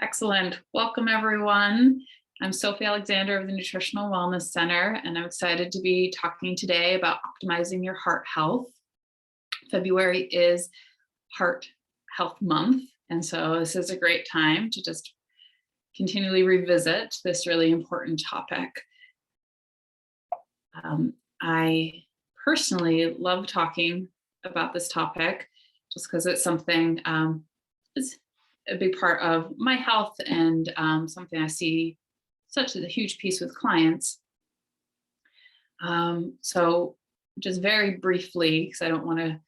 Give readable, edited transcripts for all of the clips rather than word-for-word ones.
Excellent. Welcome, everyone. I'm Sophie Alexander of the Nutritional Wellness Center, and I'm excited to be talking today about optimizing your heart health. February is Heart Health Month, and so this is a great time to just continually revisit this really important topic. I personally love talking about this topic just because it's something it's a big part of my health and something I see such a huge piece with clients. So just very briefly, because I don't want to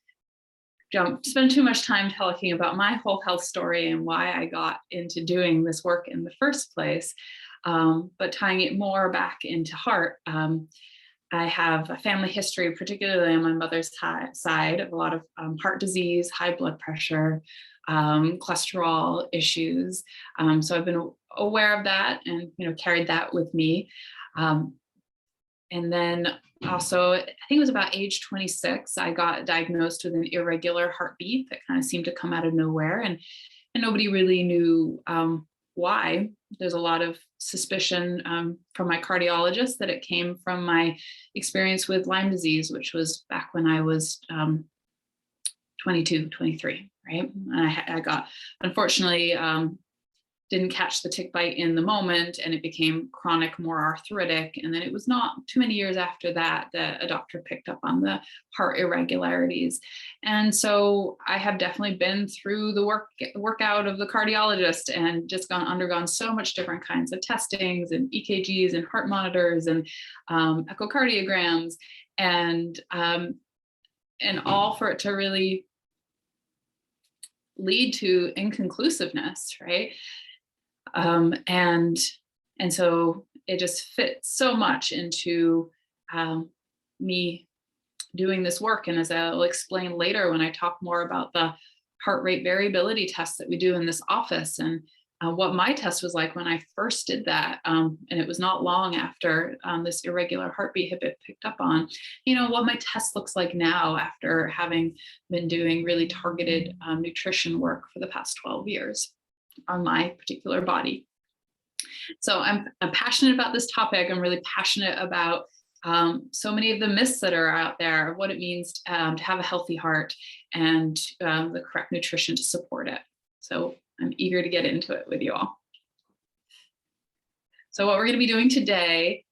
spend too much time talking about my whole health story and why I got into doing this work in the first place, but tying it more back into heart. I have a family history, particularly on my mother's side, of a lot of heart disease, high blood pressure, cholesterol issues. So I've been aware of that and carried that with me. And then also, I think it was about age 26, I got diagnosed with an irregular heartbeat that kind of seemed to come out of nowhere, and nobody really knew why. There's a lot of suspicion from my cardiologist that it came from my experience with Lyme disease, which was back when I was 22, 23, right? And I got, unfortunately, didn't catch the tick bite in the moment, and it became chronic, more arthritic. And then it was not too many years after that that a doctor picked up on the heart irregularities. And so I have definitely been through the workout of the cardiologist and just undergone so much different kinds of testings and EKGs and heart monitors and echocardiograms and all for it to really lead to inconclusiveness, right? And so it just fits so much into me doing this work. And as I'll explain later when I talk more about the heart rate variability tests that we do in this office and what my test was like when I first did that, and it was not long after this irregular heartbeat had been picked up on, what my test looks like now after having been doing really targeted nutrition work for the past 12 years on my particular body. So I'm passionate about this topic. I'm really passionate about so many of the myths that are out there of what it means to have a healthy heart and the correct nutrition to support it. So I'm eager to get into it with you all. So what we're going to be doing today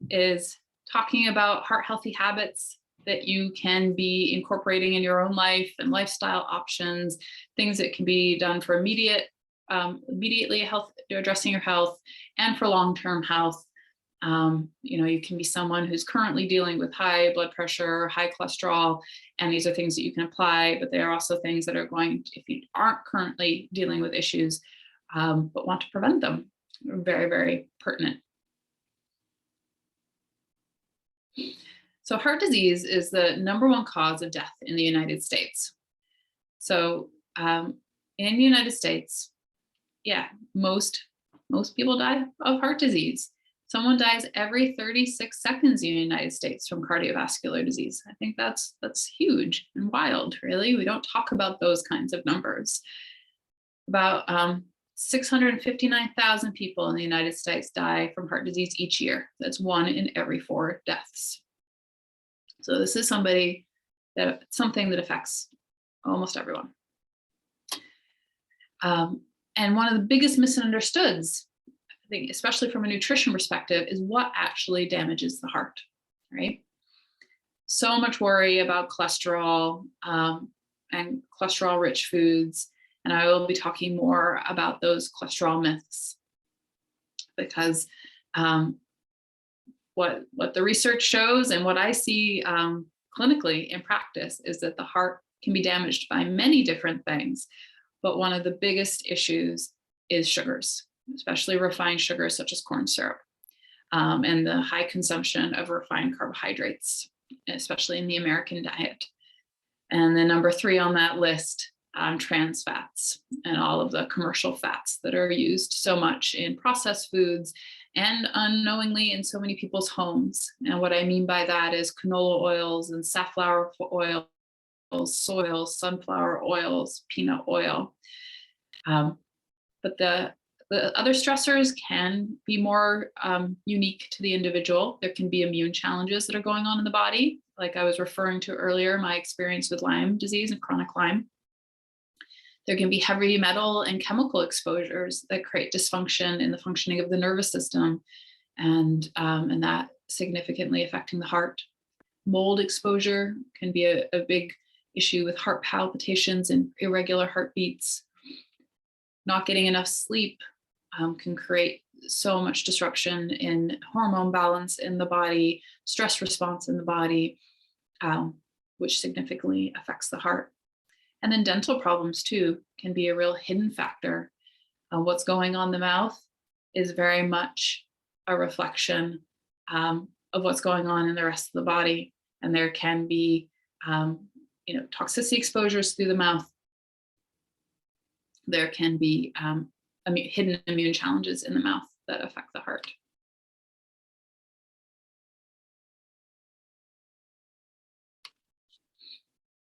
is talking about heart healthy habits that you can be incorporating in your own life and lifestyle options, things that can be done for immediately addressing your health and for long-term health. You can be someone who's currently dealing with high blood pressure, high cholesterol, and these are things that you can apply, but there are also things that are if you aren't currently dealing with issues, but want to prevent them, very, very pertinent. So heart disease is the #1 cause of death in the United States. So in the United States, most people die of heart disease. Someone dies every 36 seconds in the United States from cardiovascular disease. I think that's huge and wild, really. We don't talk about those kinds of numbers. About 659,000 people in the United States die from heart disease each year. That's 1 in every 4 deaths. So this is something that affects almost everyone. And one of the biggest misunderstoods, I think, especially from a nutrition perspective, is what actually damages the heart, right? So much worry about cholesterol and cholesterol-rich foods. And I will be talking more about those cholesterol myths because what the research shows and what I see clinically in practice is that the heart can be damaged by many different things. But one of the biggest issues is sugars, especially refined sugars such as corn syrup, and the high consumption of refined carbohydrates, especially in the American diet. And then number 3 on that list, trans fats and all of the commercial fats that are used so much in processed foods and unknowingly in so many people's homes. And what I mean by that is canola oils and safflower oil, soy oils, sunflower oils, peanut oil. But the other stressors can be more unique to the individual. There can be immune challenges that are going on in the body. Like I was referring to earlier, my experience with Lyme disease and chronic Lyme. There can be heavy metal and chemical exposures that create dysfunction in the functioning of the nervous system, and that significantly affecting the heart. Mold exposure can be a big issue with heart palpitations and irregular heartbeats. Not getting enough sleep can create so much disruption in hormone balance in the body, stress response in the body, which significantly affects the heart. And then dental problems too can be a real hidden factor. What's going on in the mouth is very much a reflection of what's going on in the rest of the body. And there can be, toxicity exposures through the mouth. There can be hidden immune challenges in the mouth that affect the heart.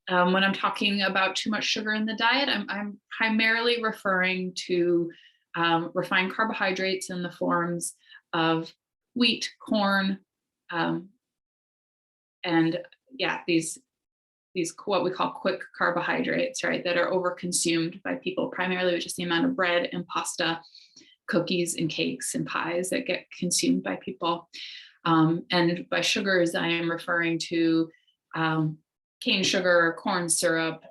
When I'm talking about too much sugar in the diet, I'm primarily referring to refined carbohydrates in the forms of wheat, corn, and these what we call quick carbohydrates, right, that are overconsumed by people, primarily with just the amount of bread and pasta, cookies and cakes and pies that get consumed by people. And by sugars, I am referring to cane sugar, corn syrup,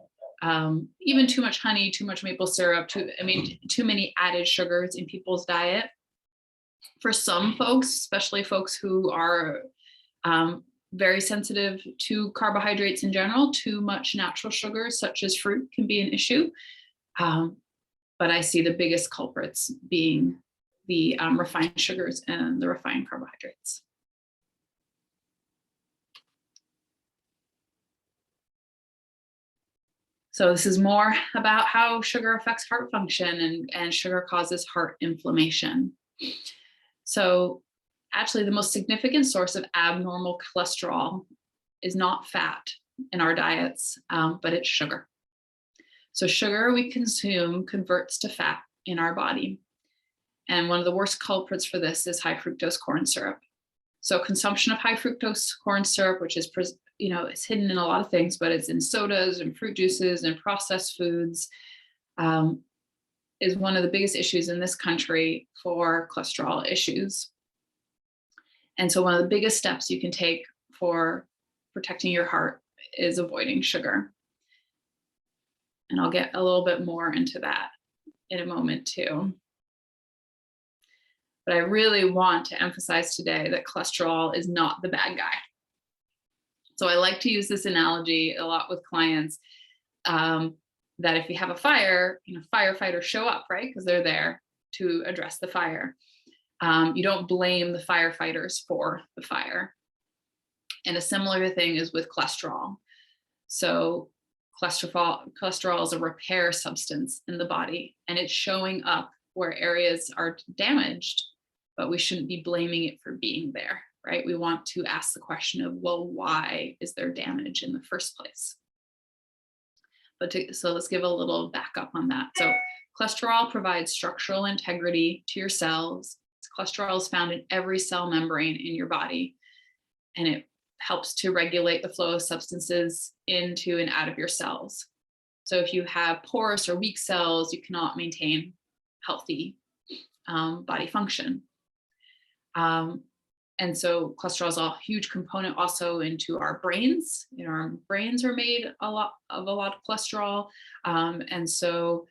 even too much honey, too much maple syrup, too many added sugars in people's diet. For some folks, especially folks who are very sensitive to carbohydrates in general, too much natural sugars such as fruit can be an issue. But I see the biggest culprits being the refined sugars and the refined carbohydrates. So this is more about how sugar affects heart function, and sugar causes heart inflammation. So actually the most significant source of abnormal cholesterol is not fat in our diets, but it's sugar. So sugar we consume converts to fat in our body. And one of the worst culprits for this is high fructose corn syrup. So consumption of high fructose corn syrup, which is, it's hidden in a lot of things, but it's in sodas and fruit juices and processed foods, is one of the biggest issues in this country for cholesterol issues. And so one of the biggest steps you can take for protecting your heart is avoiding sugar. And I'll get a little bit more into that in a moment too. But I really want to emphasize today that cholesterol is not the bad guy. So I like to use this analogy a lot with clients, that if you have a fire, firefighters show up, right? Because they're there to address the fire. You don't blame the firefighters for the fire. And a similar thing is with cholesterol. So cholesterol is a repair substance in the body, and it's showing up where areas are damaged, but we shouldn't be blaming it for being there, right? We want to ask the question of, well, why is there damage in the first place? So let's give a little backup on that. So cholesterol provides structural integrity to your cells. Cholesterol is found in every cell membrane in your body, and it helps to regulate the flow of substances into and out of your cells. So if you have porous or weak cells, you cannot maintain healthy body function. And so cholesterol is a huge component also into our brains. Our brains are made a lot of cholesterol. And so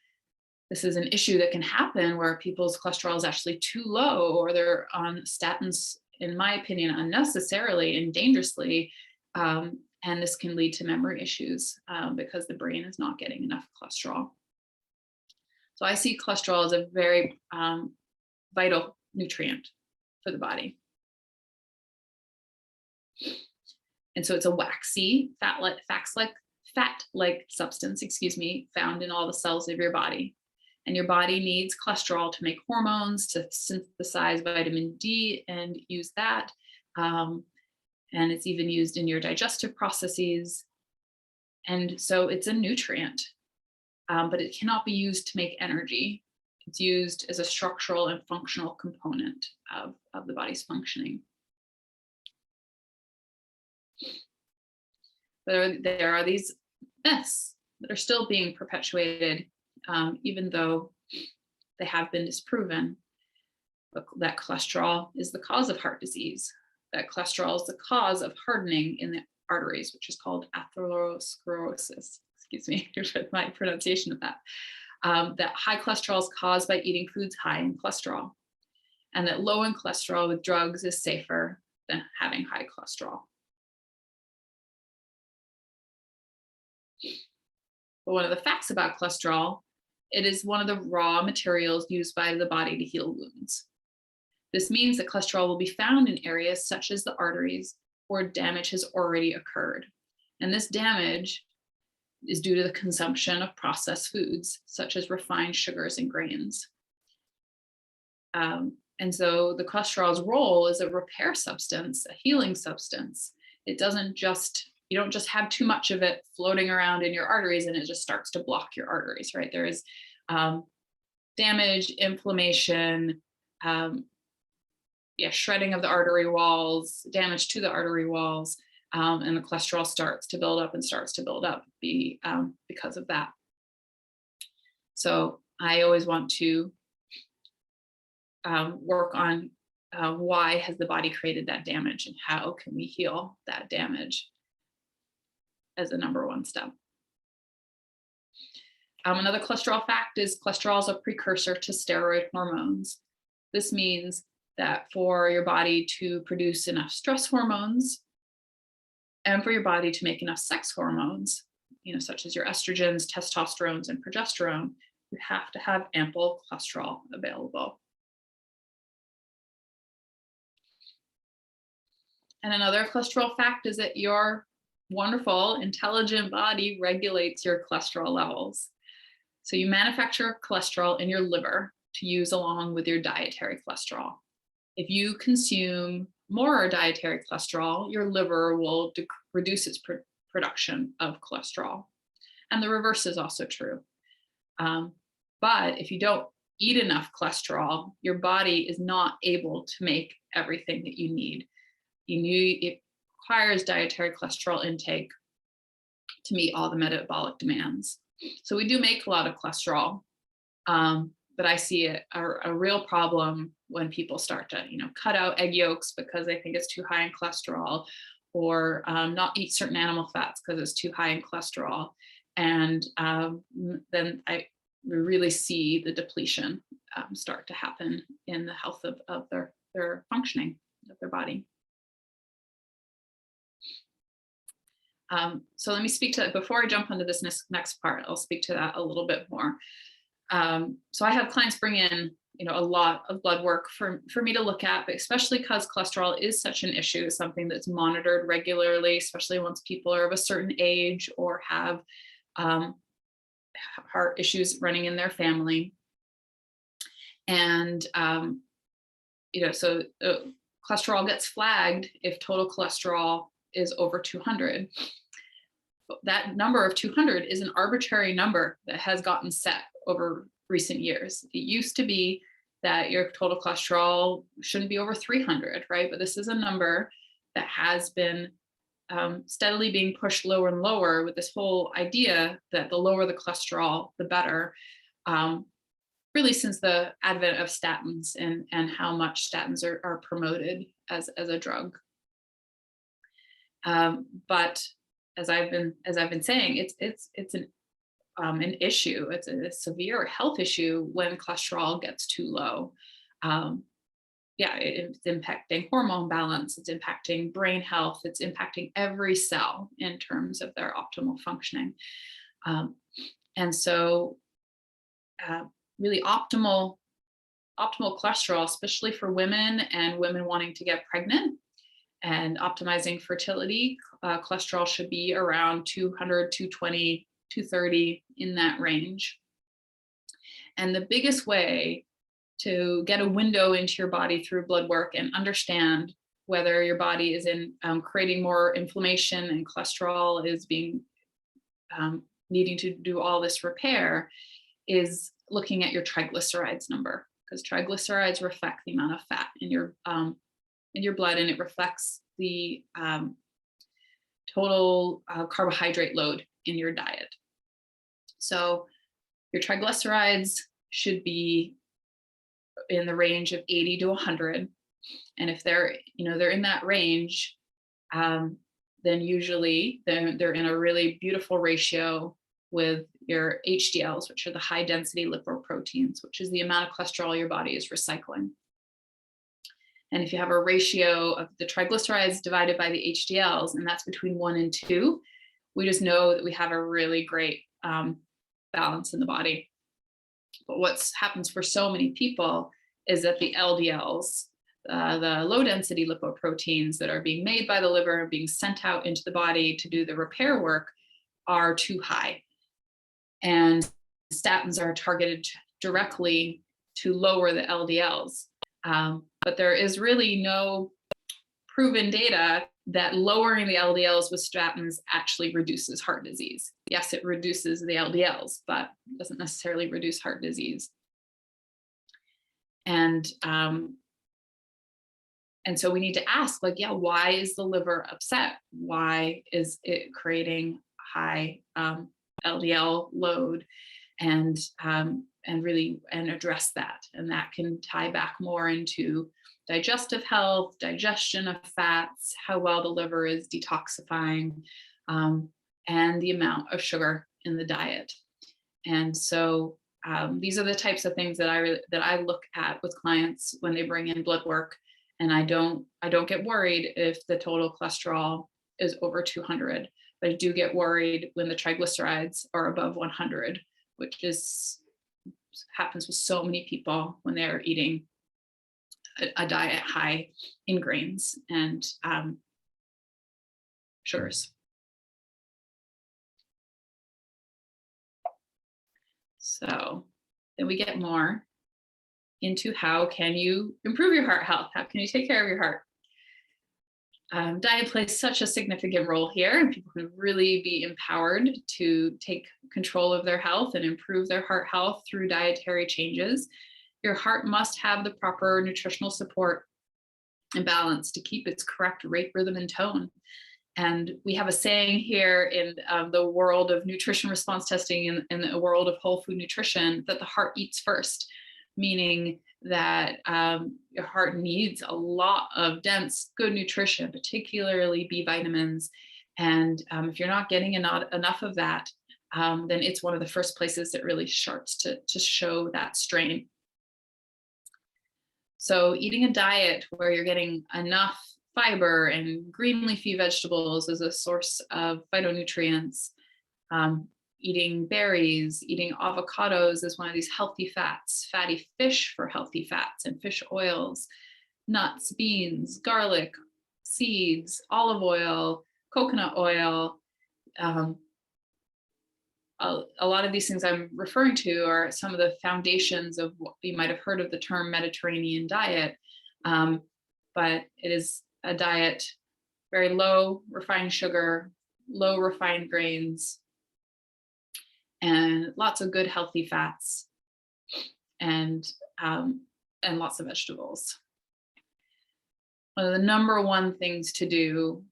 this is an issue that can happen where people's cholesterol is actually too low, or they're on statins, in my opinion, unnecessarily and dangerously. And this can lead to memory issues because the brain is not getting enough cholesterol. So I see cholesterol as a very vital nutrient for the body. And so it's a waxy, fat-like substance, found in all the cells of your body. And your body needs cholesterol to make hormones, to synthesize vitamin D and use that. And it's even used in your digestive processes. And so it's a nutrient, but it cannot be used to make energy. It's used as a structural and functional component of the body's functioning. There are these myths that are still being perpetuated, even though they have been disproven, that cholesterol is the cause of heart disease, that cholesterol is the cause of hardening in the arteries, which is called atherosclerosis. Excuse me for my pronunciation of that. That high cholesterol is caused by eating foods high in cholesterol, and that low in cholesterol with drugs is safer than having high cholesterol. But one of the facts about cholesterol, it is one of the raw materials used by the body to heal wounds. This means that cholesterol will be found in areas such as the arteries where damage has already occurred. And this damage is due to the consumption of processed foods, such as refined sugars and grains. And so the cholesterol's role is a repair substance, a healing substance. It doesn't just, you don't just have too much of it floating around in your arteries and it just starts to block your arteries, right? There is damage, inflammation, shredding of the artery walls, damage to the artery walls, and the cholesterol starts to build up and starts to build up because of that. So I always want to work on why has the body created that damage and how can we heal that damage as a number one step. Another cholesterol fact is cholesterol is a precursor to steroid hormones. This means that for your body to produce enough stress hormones and for your body to make enough sex hormones, such as your estrogens, testosterones, and progesterone, you have to have ample cholesterol available. And another cholesterol fact is that your wonderful, intelligent body regulates your cholesterol levels. So you manufacture cholesterol in your liver to use along with your dietary cholesterol. If you consume more dietary cholesterol, your liver will reduce its production of cholesterol. And the reverse is also true. But if you don't eat enough cholesterol, your body is not able to make everything that you need. It requires dietary cholesterol intake to meet all the metabolic demands. So we do make a lot of cholesterol, but I see a real problem when people start to, cut out egg yolks because they think it's too high in cholesterol, or not eat certain animal fats because it's too high in cholesterol. And then we really see the depletion start to happen in the health of their functioning of their body. So let me speak to that before I jump into this next part. I'll speak to that a little bit more. So I have clients bring in, a lot of blood work for me to look at, but especially because cholesterol is such an issue, something that's monitored regularly, especially once people are of a certain age or have heart issues running in their family. And, so cholesterol gets flagged if total cholesterol is over 200. That number of 200 is an arbitrary number that has gotten set over recent years. It used to be that your total cholesterol shouldn't be over 300, right? But this is a number that has been steadily being pushed lower and lower with this whole idea that the lower the cholesterol, the better, really since the advent of statins and how much statins are promoted as a drug. But as I've been saying, it's an issue. It's a severe health issue when cholesterol gets too low. It's impacting hormone balance. It's impacting brain health. It's impacting every cell in terms of their optimal functioning. And so, really optimal cholesterol, especially for women and women wanting to get pregnant and optimizing fertility, cholesterol should be around 200, 220, 230 in that range. And the biggest way to get a window into your body through blood work and understand whether your body is in creating more inflammation and cholesterol is being needing to do all this repair is looking at your triglycerides number, because triglycerides reflect the amount of fat in your blood, and it reflects the total carbohydrate load in your diet. So your triglycerides should be in the range of 80 to 100. And if they're in that range, then usually they're in a really beautiful ratio with your HDLs, which are the high density lipoproteins, which is the amount of cholesterol your body is recycling. And if you have a ratio of the triglycerides divided by the HDLs, and that's between 1 and 2, we just know that we have a really great balance in the body. But what happens for so many people is that the LDLs, the low density lipoproteins that are being made by the liver and being sent out into the body to do the repair work, are too high. And statins are targeted directly to lower the LDLs. But there is really no proven data that lowering the LDLs with statins actually reduces heart disease. Yes, it reduces the LDLs, but it doesn't necessarily reduce heart disease. And so we need to ask, like, yeah, why is the liver upset? Why is it creating high LDL load? And address that. And that can tie back more into digestive health, digestion of fats, how well the liver is detoxifying, and the amount of sugar in the diet. And so these are the types of things that I look at with clients when they bring in blood work. And I don't get worried if the total cholesterol is over 200, but I do get worried when the triglycerides are above 100, which happens with so many people when they're eating a diet high in grains and sugars. So then we get more into how can you improve your heart health? How can you take care of your heart? Diet plays such a significant role here, and people can really be empowered to take control of their health and improve their heart health through dietary changes. Your heart must have the proper nutritional support and balance to keep its correct rate, rhythm, and tone. And we have a saying here in the world of nutrition response testing, in the world of whole food nutrition, that the heart eats first, meaning that your heart needs a lot of dense, good nutrition, particularly B vitamins. And if you're not getting enough of that, then it's one of the first places that really starts to show that strain. So eating a diet where you're getting enough fiber and green leafy vegetables as a source of phytonutrients, eating berries, eating avocados as one of these healthy fats, fatty fish for healthy fats and fish oils, nuts, beans, garlic, seeds, olive oil, coconut oil. A lot of these things I'm referring to are some of the foundations of what you might have heard of the term Mediterranean diet. But it is a diet very low refined sugar, low refined grains, and lots of good healthy fats, and lots of vegetables. One of the number one things to do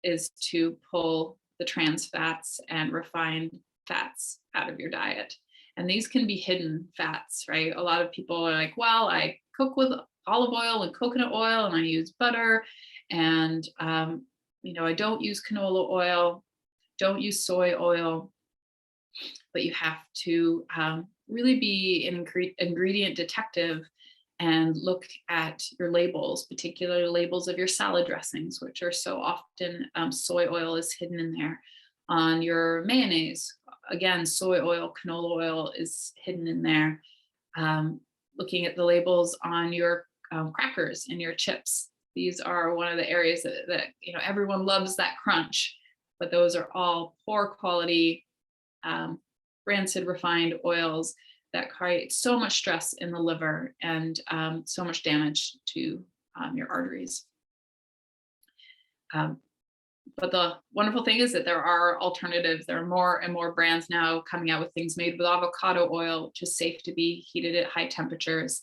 is to pull the trans fats and refined fats out of your diet. And these can be hidden fats, right? A lot of people are like, well, I cook with olive oil and coconut oil, and I use butter, and I don't use canola oil, don't use soy oil. But you have to really be an ingredient detective and look at your labels, particularly labels of your salad dressings, which are so often soy oil is hidden in there. On your mayonnaise, again, soy oil, canola oil is hidden in there. Looking at the labels on your crackers and your chips. These are one of the areas that everyone loves that crunch, but those are all poor quality, rancid refined oils that create so much stress in the liver and so much damage to your arteries. But the wonderful thing is that there are alternatives. There are more and more brands now coming out with things made with avocado oil, which is safe to be heated at high temperatures.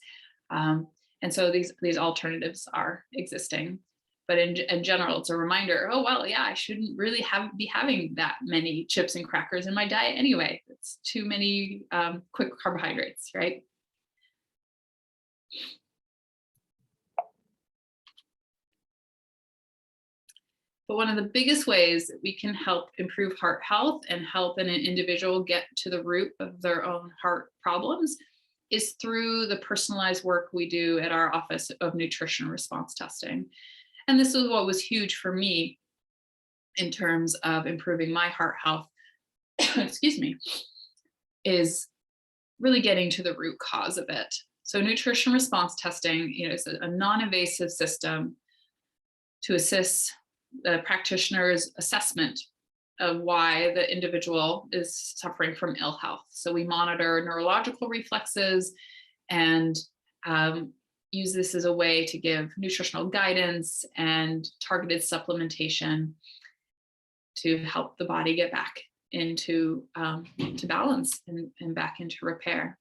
Um, and so these alternatives are existing. But in general, it's a reminder, oh, well, yeah, I shouldn't really be having that many chips and crackers in my diet anyway. It's too many quick carbohydrates, right? But one of the biggest ways that we can help improve heart health and help an individual get to the root of their own heart problems is through the personalized work we do at our Office of Nutrition Response Testing. And this is what was huge for me in terms of improving my heart health, excuse me, is really getting to the root cause of it. So nutrition response testing, is a non-invasive system to assist the practitioner's assessment of why the individual is suffering from ill health. So we monitor neurological reflexes and use this as a way to give nutritional guidance and targeted supplementation to help the body get back into to balance and back into repair.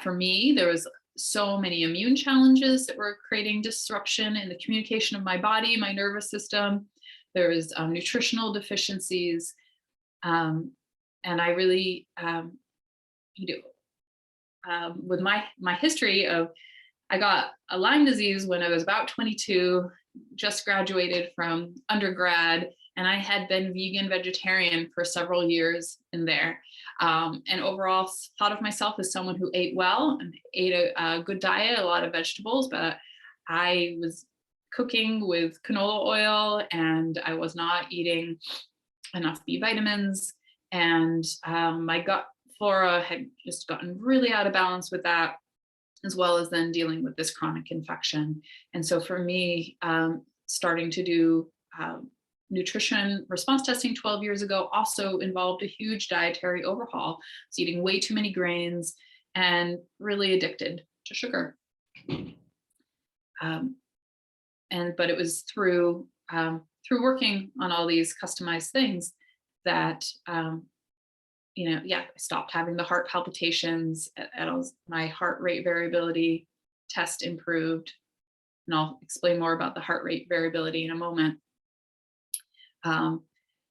For me, there was so many immune challenges that were creating disruption in the communication of my body, my nervous system. There was nutritional deficiencies. And I really, with my history of, I got a Lyme disease when I was about 22, just graduated from undergrad, and I had been vegan vegetarian for several years in there. And overall thought of myself as someone who ate well and ate a good diet, a lot of vegetables, but I was cooking with canola oil and I was not eating enough B vitamins. And my gut flora had just gotten really out of balance with that, as well as then dealing with this chronic infection. And so for me, starting to do nutrition response testing 12 years ago also involved a huge dietary overhaul. I was eating way too many grains and really addicted to sugar. But it was through working on all these customized things that I stopped having the heart palpitations. My heart rate variability test improved, and I'll explain more about the heart rate variability in a moment.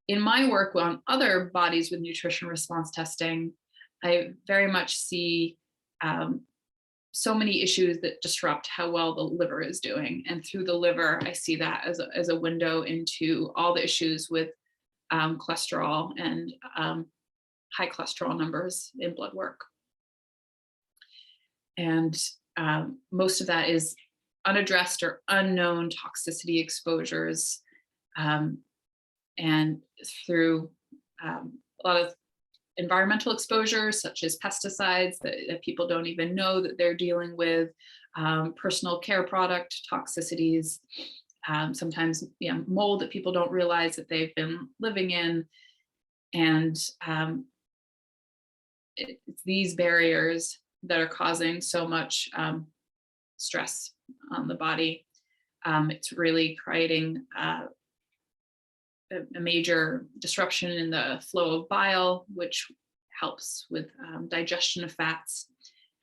In my work on other bodies with nutrition response testing, I very much see so many issues that disrupt how well the liver is doing. And through the liver, I see that as a window into all the issues with cholesterol and high cholesterol numbers in blood work. And most of that is unaddressed or unknown toxicity exposures. And through a lot of environmental exposures, such as pesticides that people don't even know that they're dealing with, personal care product toxicities, sometimes mold that people don't realize that they've been living in. And it's these barriers that are causing so much stress on the body. It's really creating a major disruption in the flow of bile, which helps with digestion of fats.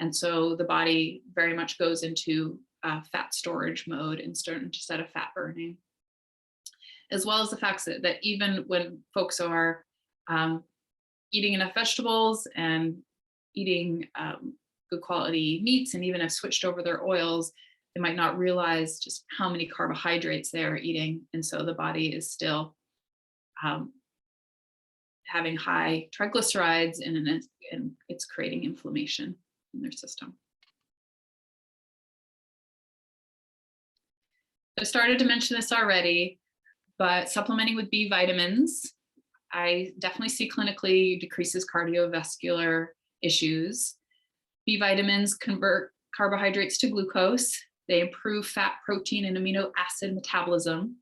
And so the body very much goes into fat storage mode instead of fat burning. As well as the fact that even when folks are eating enough vegetables and eating good quality meats, and even have switched over their oils, they might not realize just how many carbohydrates they are eating. And so the body is still having high triglycerides, and it's creating inflammation in their system. I started to mention this already, but supplementing with B vitamins, I definitely see clinically decreases cardiovascular issues. B vitamins convert carbohydrates to glucose. They improve fat, protein, and amino acid metabolism.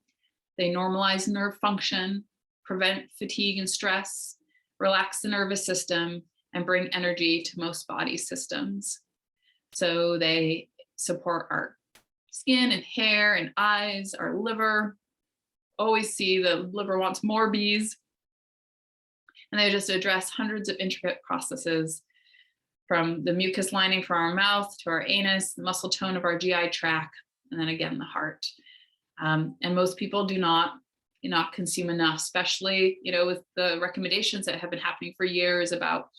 They normalize nerve function, prevent fatigue and stress, relax the nervous system, and bring energy to most body systems. So they support our skin and hair and eyes, our liver. Always see the liver wants more bees. And they just address hundreds of intricate processes, from the mucus lining for our mouth to our anus, the muscle tone of our GI tract, and then again, the heart. And most people do not consume enough, especially, with the recommendations that have been happening for years about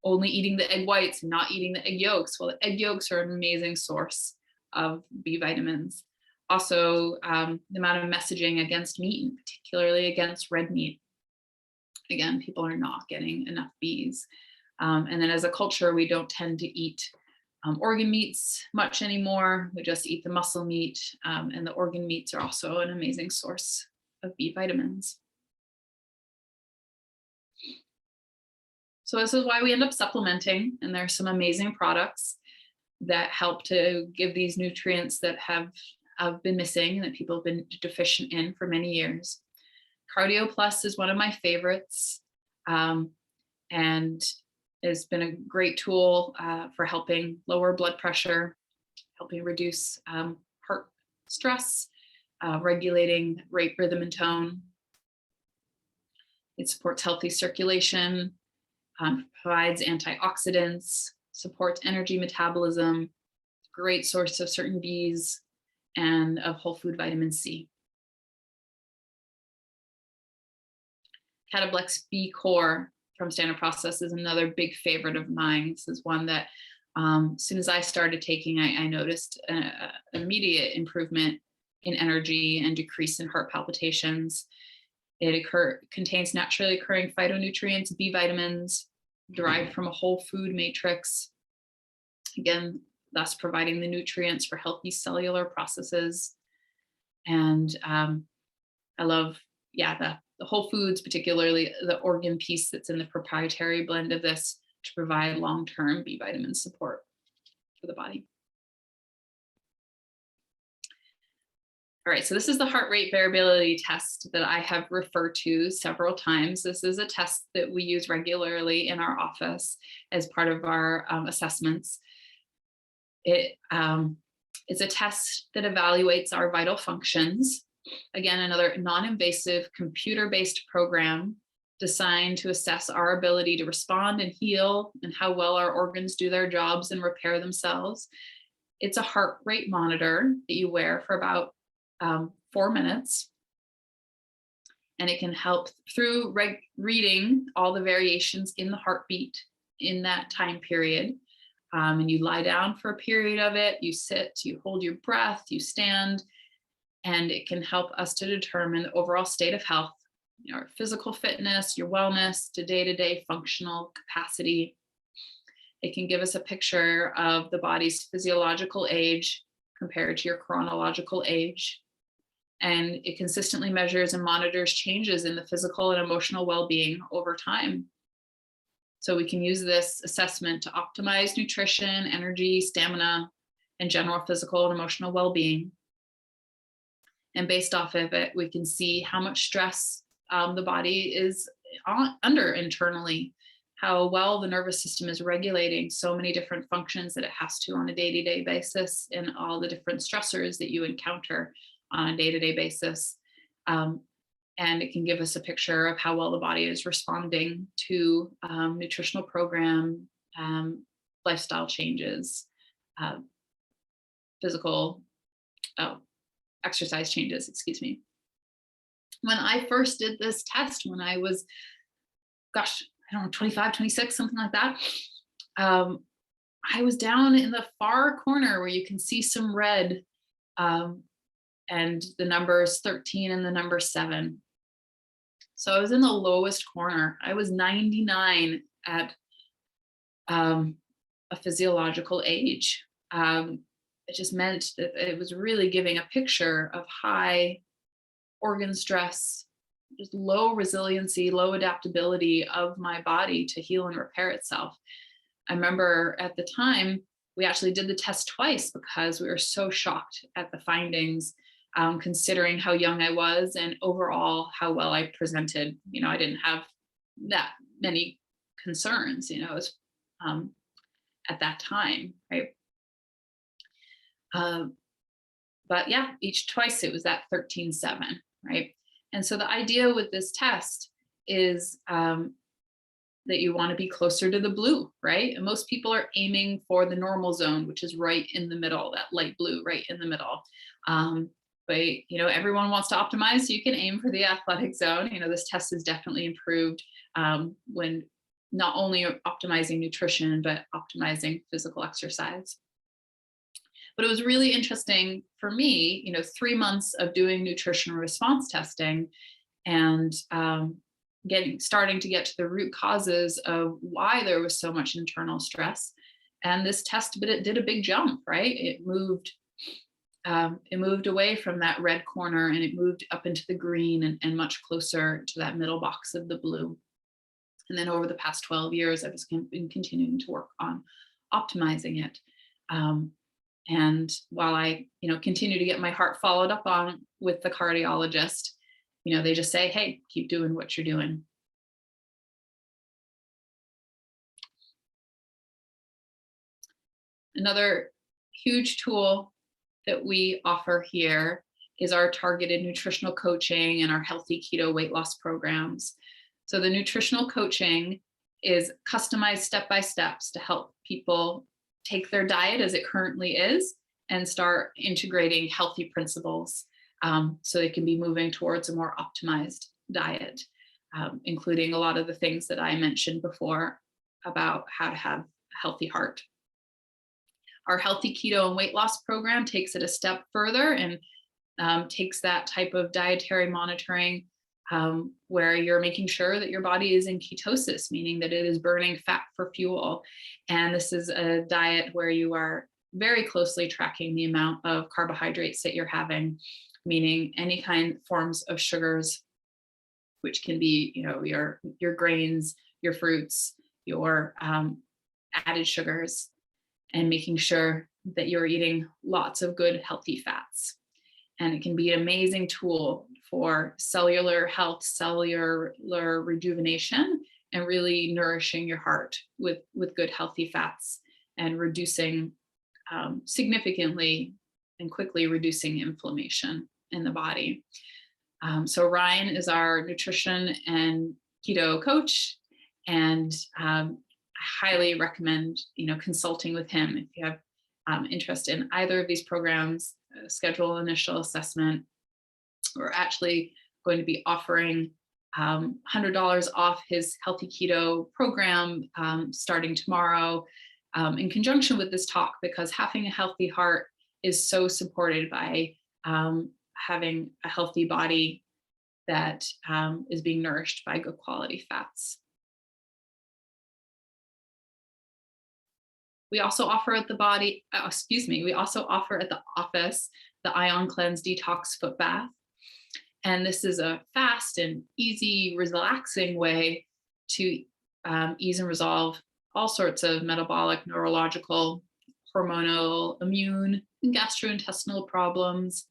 only eating the egg whites and not eating the egg yolks. Well, the egg yolks are an amazing source of B vitamins. Also, the amount of messaging against meat, and particularly against red meat. Again, people are not getting enough Bs. And then as a culture, we don't tend to eat organ meats much anymore. We just eat the muscle meat, and the organ meats are also an amazing source of B vitamins. So this is why we end up supplementing, and there's some amazing products that help to give these nutrients that have been missing and that people have been deficient in for many years. Cardio Plus is one of my favorites, and it's been a great tool for helping lower blood pressure, helping reduce heart stress, regulating rate, rhythm, and tone. It supports healthy circulation, provides antioxidants, supports energy metabolism, great source of certain Bs and of whole food vitamin C. Catablex B Core from Standard Process is another big favorite of mine. This is one that as soon as I started taking, I noticed an immediate improvement in energy and decrease in heart palpitations. It contains naturally occurring phytonutrients, B vitamins, derived from a whole food matrix. Again, thus providing the nutrients for healthy cellular processes. And I love, the whole foods, particularly the organ piece that's in the proprietary blend of this, to provide long-term B vitamin support for the body. All right, so this is the heart rate variability test that I have referred to several times. This is a test that we use regularly in our office as part of our assessments. It's a test that evaluates our vital functions. Again, another non-invasive computer-based program designed to assess our ability to respond and heal and how well our organs do their jobs and repair themselves. It's a heart rate monitor that you wear for about 4 minutes. And it can help through reading all the variations in the heartbeat in that time period. And you lie down for a period of it, you sit, you hold your breath, you stand, and it can help us to determine the overall state of health, your physical fitness, your wellness, to day-to-day functional capacity. It can give us a picture of the body's physiological age compared to your chronological age. And it consistently measures and monitors changes in the physical and emotional well-being over time. So we can use this assessment to optimize nutrition, energy, stamina, and general physical and emotional well-being. And based off of it, we can see how much stress the body is under internally, how well the nervous system is regulating so many different functions that it has to on a day-to-day basis, and all the different stressors that you encounter on a day-to-day basis. And it can give us a picture of how well the body is responding to nutritional program, lifestyle changes, physical exercise changes, excuse me. When I first did this test, when I was, I don't know, 25, 26, something like that, I was down in the far corner where you can see some red, and the numbers 13 and the number 7. So I was in the lowest corner. I was 99 at a physiological age. It just meant that it was really giving a picture of high organ stress, just low resiliency, low adaptability of my body to heal and repair itself. I remember at the time, we actually did the test twice because we were so shocked at the findings, considering how young I was and overall how well I presented. I didn't have that many concerns, at that time, right? Uh, but yeah, twice it was that 13.7, right? And so the idea with this test is that you want to be closer to the blue, right? And most people are aiming for the normal zone, which is right in the middle, that light blue right in the middle. But everyone wants to optimize, so you can aim for the athletic zone. This test has definitely improved when not only optimizing nutrition, but optimizing physical exercise. But it was really interesting for me, 3 months of doing nutrition response testing and starting to get to the root causes of why there was so much internal stress. And this test, but it did a big jump, right? It moved away from that red corner, and it moved up into the green and much closer to that middle box of the blue. And then over the past 12 years, I've been continuing to work on optimizing it. And while I, continue to get my heart followed up on with the cardiologist, they just say, hey, keep doing what you're doing. Another huge tool that we offer here is our targeted nutritional coaching and our healthy keto weight loss programs. So the nutritional coaching is customized step-by-steps to help people take their diet as it currently is and start integrating healthy principles so they can be moving towards a more optimized diet, including a lot of the things that I mentioned before about how to have a healthy heart. Our healthy keto and weight loss program takes it a step further and takes that type of dietary monitoring where you're making sure that your body is in ketosis, meaning that it is burning fat for fuel. And this is a diet where you are very closely tracking the amount of carbohydrates that you're having, meaning any kind of forms of sugars, which can be, your grains, your fruits, your added sugars, and making sure that you're eating lots of good, healthy fats. And it can be an amazing tool for cellular health, cellular rejuvenation, and really nourishing your heart with good, healthy fats and reducing significantly and quickly reducing inflammation in the body. So Ryan is our nutrition and keto coach, and I highly recommend, consulting with him if you have interest in either of these programs. Schedule initial assessment. We're actually going to be offering $100 off his healthy keto program starting tomorrow in conjunction with this talk, because having a healthy heart is so supported by having a healthy body that is being nourished by good quality fats. We also offer at the office the Ion Cleanse Detox Foot Bath. And this is a fast and easy, relaxing way to ease and resolve all sorts of metabolic, neurological, hormonal, immune, and gastrointestinal problems,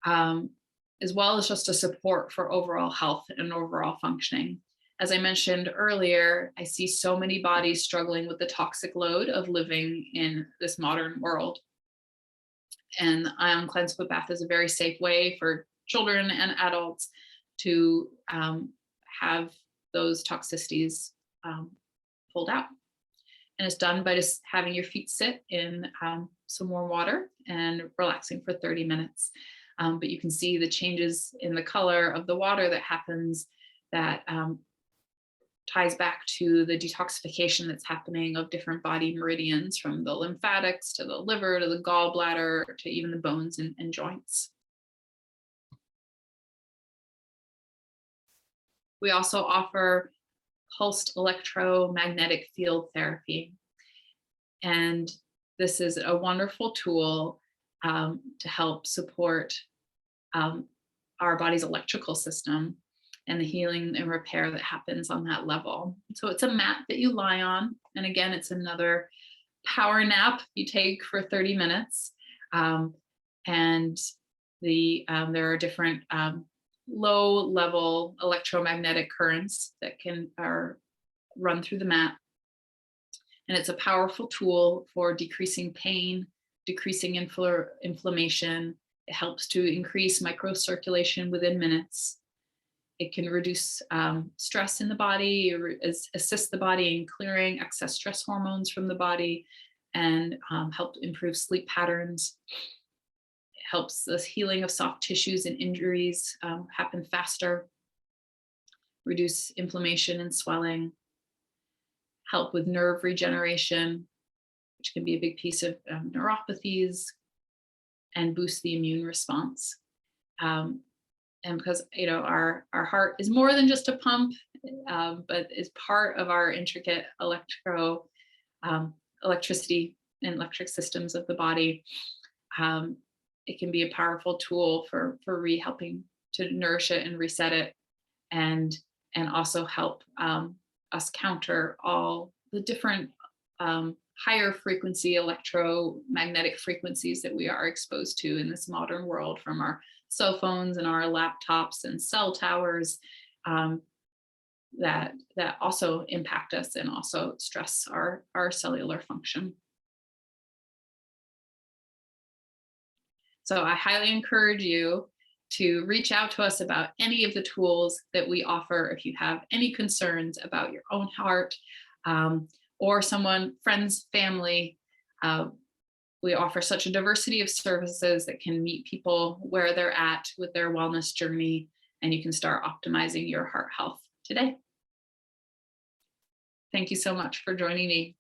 as well as just a support for overall health and overall functioning. As I mentioned earlier, I see so many bodies struggling with the toxic load of living in this modern world. And the Ion Cleanse Foot Bath is a very safe way for children and adults to have those toxicities pulled out. And it's done by just having your feet sit in some warm water and relaxing for 30 minutes. But you can see the changes in the color of the water that happens that ties back to the detoxification that's happening of different body meridians, from the lymphatics to the liver to the gallbladder to even the bones and joints. We also offer pulsed electromagnetic field therapy. And this is a wonderful tool to help support our body's electrical system and the healing and repair that happens on that level. So it's a mat that you lie on. And again, it's another power nap you take for 30 minutes. And there are different low level electromagnetic currents that are run through the mat. And it's a powerful tool for decreasing pain decreasing inflammation. It helps to increase microcirculation within minutes. It can reduce stress in the body, assist the body in clearing excess stress hormones from the body, and help improve sleep patterns. It helps the healing of soft tissues and injuries happen faster, reduce inflammation and swelling, help with nerve regeneration, which can be a big piece of neuropathies, and boost the immune response. And because our heart is more than just a pump, but is part of our intricate electricity and electric systems of the body. It can be a powerful tool for helping to nourish it and reset it, and also help us counter all the different higher frequency electromagnetic frequencies that we are exposed to in this modern world, from our cell phones and our laptops and cell towers, that also impact us and also stress our cellular function. So I highly encourage you to reach out to us about any of the tools that we offer if you have any concerns about your own heart, or someone, friends, family. We offer such a diversity of services that can meet people where they're at with their wellness journey, and you can start optimizing your heart health today. Thank you so much for joining me.